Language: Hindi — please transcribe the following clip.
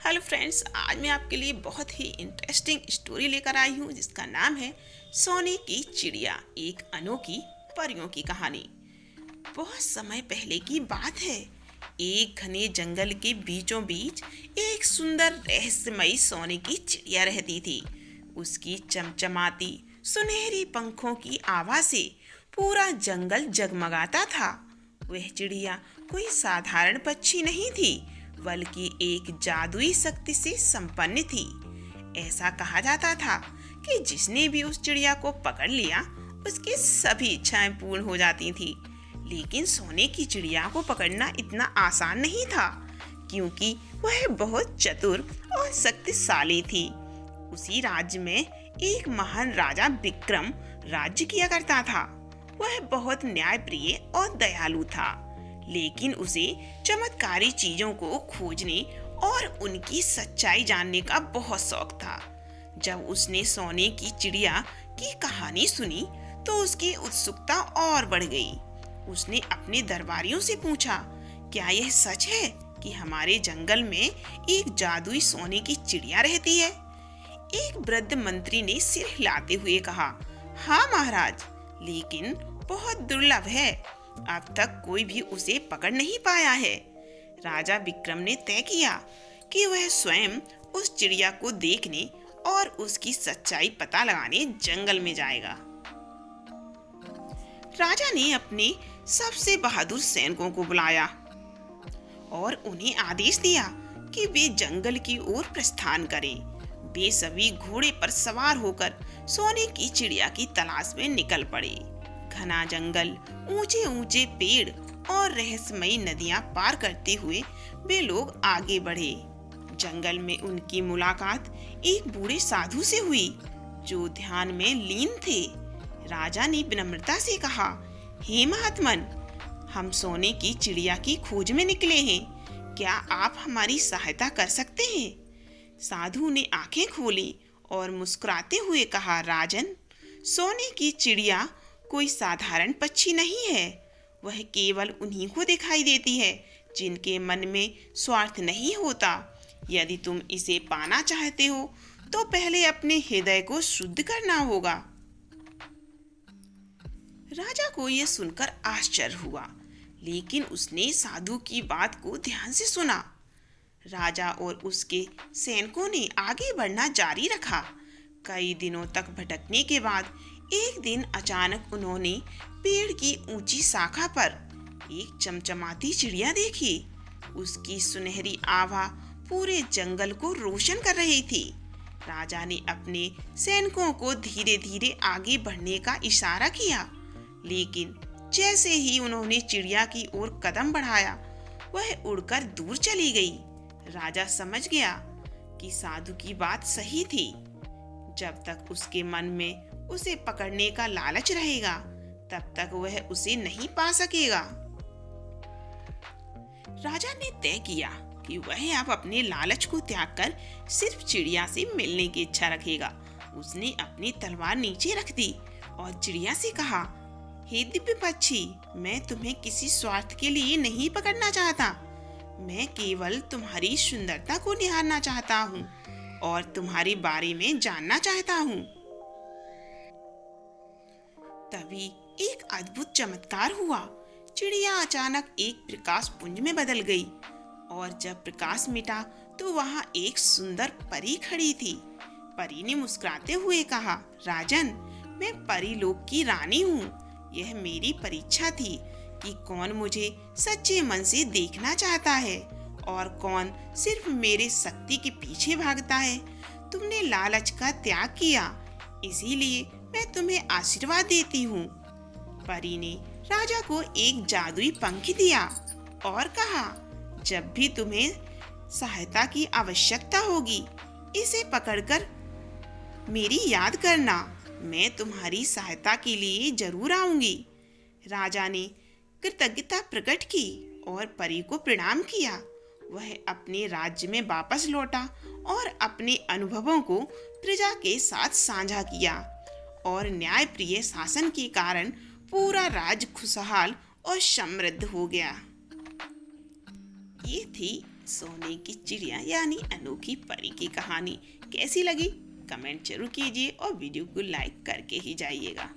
हेलो फ्रेंड्स, आज मैं आपके लिए बहुत ही इंटरेस्टिंग स्टोरी लेकर आई हूँ जिसका नाम है सोने की चिड़िया, एक अनोखी परियों की कहानी। बहुत समय पहले की बात है। एक घने जंगल के बीचों बीच एक सुंदर रहस्यमयी सोने की चिड़िया रहती थी। उसकी चमचमाती सुनहरी पंखों की आवाज से पूरा जंगल जगमगाता था। वह चिड़िया कोई साधारण पक्षी नहीं थी, बल्कि एक जादुई शक्ति से संपन्न थी। ऐसा कहा जाता था कि जिसने भी उस चिड़िया को पकड़ लिया, उसकी सभी इच्छाएं पूर्ण हो जाती थी। लेकिन सोने की चिड़िया को पकड़ना इतना आसान नहीं था, क्योंकि वह बहुत चतुर और शक्तिशाली थी। उसी राज्य में एक महान राजा विक्रम राज्य किया करता था। वह बहुत न्यायप्रिय और दयालु था, लेकिन उसे चमत्कारी चीजों को खोजने और उनकी सच्चाई जानने का बहुत शौक था। जब उसने सोने की चिड़िया की कहानी सुनी तो उसकी उत्सुकता और बढ़ गई। उसने अपने दरबारियों से पूछा, क्या यह सच है कि हमारे जंगल में एक जादुई सोने की चिड़िया रहती है? एक वृद्ध मंत्री ने सिर हिलाते हुए कहा, हाँ महाराज, लेकिन बहुत दुर्लभ है। अब तक कोई भी उसे पकड़ नहीं पाया है। राजा विक्रम ने तय किया कि वह स्वयं उस चिड़िया को देखने और उसकी सच्चाई पता लगाने जंगल में जाएगा। राजा ने अपने सबसे बहादुर सैनिकों को बुलाया और उन्हें आदेश दिया कि वे जंगल की ओर प्रस्थान करें। वे सभी घोड़े पर सवार होकर सोने की चिड़िया की तलाश में निकल पड़े। घना जंगल, ऊंचे ऊंचे पेड़ और रहस्यमयी नदियां पार करते हुए वे लोग आगे बढ़े। जंगल में उनकी मुलाकात एक बूढ़े साधु से हुई, जो ध्यान में लीन थे। राजा ने विनम्रता से कहा, हे महात्मन, हम सोने की चिड़िया की खोज में निकले हैं। क्या आप हमारी सहायता कर सकते हैं? साधु ने आंखें खोली और मुस्कुराते हुए कहा, राजन, सोने की चिड़िया कोई साधारण पक्षी नहीं है। वह केवल उन्हीं को दिखाई देती है जिनके मन में स्वार्थ नहीं होता। यदि तुम इसे पाना चाहते हो तो पहले अपने हृदय को शुद्ध करना होगा। राजा को यह सुनकर आश्चर्य हुआ, लेकिन उसने साधु की बात को ध्यान से सुना। राजा और उसके सैनिकों ने आगे बढ़ना जारी रखा। कई दिनों तक भटकने के बाद एक दिन अचानक उन्होंने पेड़ की ऊंची शाखा पर एक चमचमाती चिड़िया देखी। उसकी सुनहरी आभा पूरे जंगल को रोशन कर रही थी। राजा ने अपने सैनिकों को धीरे धीरे आगे बढ़ने का इशारा किया, लेकिन जैसे ही उन्होंने चिड़िया की ओर कदम बढ़ाया, वह उड़कर दूर चली गई। राजा समझ गया कि साधु की बात सही थी। जब तक उसके मन में उसे पकड़ने का लालच रहेगा, तब तक वह उसे नहीं पा सकेगा। राजा ने तय किया कि वह अब अपने लालच को त्याग कर सिर्फ चिड़िया से मिलने की इच्छा रखेगा। उसने अपनी तलवार नीचे रख दी और चिड़िया से कहा, हे दिव्य पक्षी, मैं तुम्हें किसी स्वार्थ के लिए नहीं पकड़ना चाहता। मैं केवल तुम्हारी सुंदरता को निहारना चाहता हूँ और तुम्हारे बारे में जानना चाहता हूँ। तभी एक अद्भुत चमत्कार हुआ। चिड़िया अचानक एक प्रकाश पुंज में बदल गई और जब प्रकाश मिटा तो वहाँ एक सुंदर परी खड़ी थी। परी ने मुस्कुराते हुए कहा, राजन, मैं परी लोक की रानी हूँ। यह मेरी परीक्षा थी कि कौन मुझे सच्चे मन से देखना चाहता है और कौन सिर्फ मेरे शक्ति के पीछे भागता है। तुमने लालच का त्याग किया, इसीलिए मैं तुम्हें आशीर्वाद देती हूँ। परी ने राजा को एक जादुई पंख दिया और कहा, जब भी तुम्हें सहायता की आवश्यकता होगी, इसे पकड़कर मेरी याद करना। मैं तुम्हारी सहायता के लिए जरूर आऊंगी। राजा ने कृतज्ञता प्रकट की और परी को प्रणाम किया। वह अपने राज्य में वापस लौटा और अपने अनुभवों को प्रजा के साथ साझा किया और न्यायप्रिय शासन के कारण पूरा राज्य खुशहाल और समृद्ध हो गया। ये थी सोने की चिड़िया यानी अनोखी परी की कहानी कैसी लगी कमेंट जरूर कीजिए और वीडियो को लाइक करके ही जाइएगा।